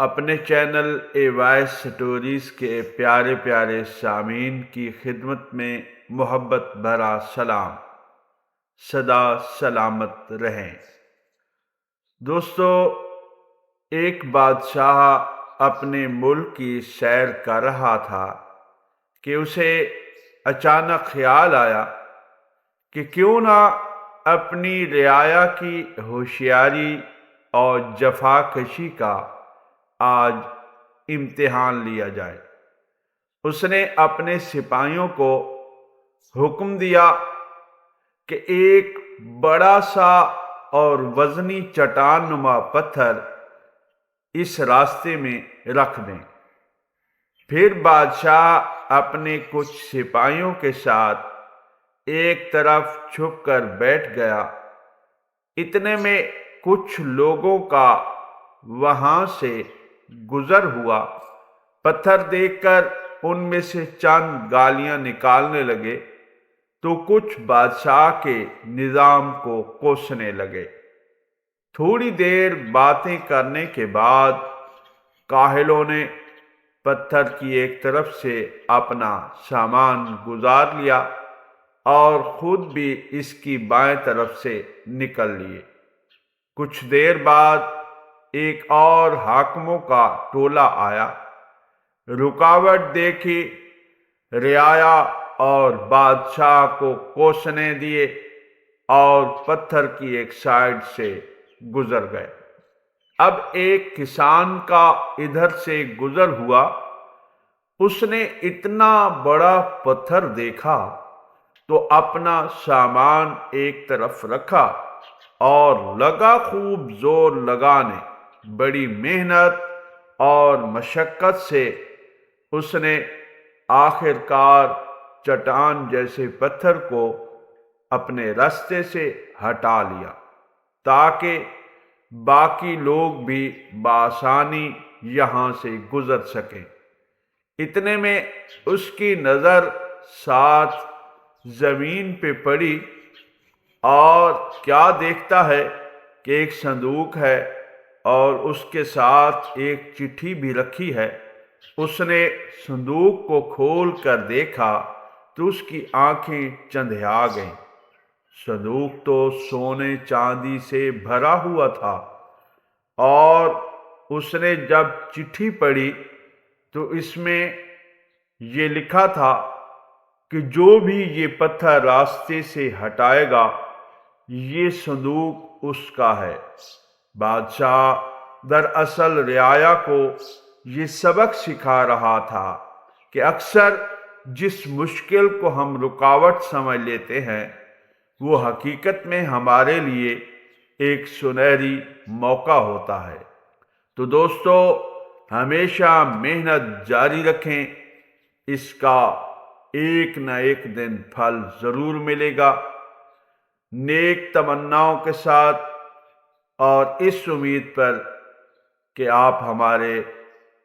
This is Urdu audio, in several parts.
اپنے چینل اے وائس سٹوریز کے پیارے پیارے سامعین کی خدمت میں محبت بھرا سلام۔ سدا سلامت رہیں۔ دوستو، ایک بادشاہ اپنے ملک کی سیر کر رہا تھا کہ اسے اچانک خیال آیا کہ کیوں نہ اپنی رعایا کی ہوشیاری اور جفاکشی کا آج امتحان لیا جائے۔ اس نے اپنے سپاہیوں کو حکم دیا کہ ایک بڑا سا اور وزنی چٹان نما پتھر اس راستے میں رکھ دیں۔ پھر بادشاہ اپنے کچھ سپاہیوں کے ساتھ ایک طرف چھپ کر بیٹھ گیا۔ اتنے میں کچھ لوگوں کا وہاں سے گزر ہوا۔ پتھر دیکھ کر ان میں سے چند گالیاں نکالنے لگے تو کچھ بادشاہ کے نظام کو کوسنے لگے۔ تھوڑی دیر باتیں کرنے کے بعد کاہلوں نے پتھر کی ایک طرف سے اپنا سامان گزار لیا اور خود بھی اس کی بائیں طرف سے نکل لیے۔ کچھ دیر بعد ایک اور حاکموں کا ٹولہ آیا۔ رکاوٹ دیکھی، رعایا اور بادشاہ کو کوسنے دیے اور پتھر کی ایک سائیڈ سے گزر گئے۔ اب ایک کسان کا ادھر سے گزر ہوا۔ اس نے اتنا بڑا پتھر دیکھا تو اپنا سامان ایک طرف رکھا اور لگا خوب زور لگانے۔ بڑی محنت اور مشقت سے اس نے آخر کار چٹان جیسے پتھر کو اپنے راستے سے ہٹا لیا تاکہ باقی لوگ بھی بآسانی یہاں سے گزر سکیں۔ اتنے میں اس کی نظر ساتھ زمین پہ پڑی اور کیا دیکھتا ہے کہ ایک صندوق ہے اور اس کے ساتھ ایک چٹھی بھی رکھی ہے۔ اس نے صندوق کو کھول کر دیکھا تو اس کی آنکھیں چندھیا گئیں۔ صندوق تو سونے چاندی سے بھرا ہوا تھا اور اس نے جب چٹھی پڑھی تو اس میں یہ لکھا تھا کہ جو بھی یہ پتھر راستے سے ہٹائے گا یہ صندوق اس کا ہے۔ بادشاہ دراصل رعایا کو یہ سبق سکھا رہا تھا کہ اکثر جس مشکل کو ہم رکاوٹ سمجھ لیتے ہیں وہ حقیقت میں ہمارے لیے ایک سنہری موقع ہوتا ہے۔ تو دوستو، ہمیشہ محنت جاری رکھیں، اس کا ایک نہ ایک دن پھل ضرور ملے گا۔ نیک تمناؤں کے ساتھ اور اس امید پر کہ آپ ہمارے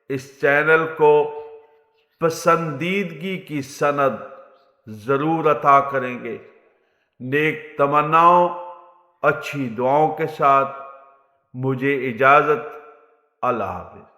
اس چینل کو پسندیدگی کی سند ضرور عطا کریں گے۔ نیک تمناؤں، اچھی دعاؤں کے ساتھ مجھے اجازت۔ اللہ حافظ۔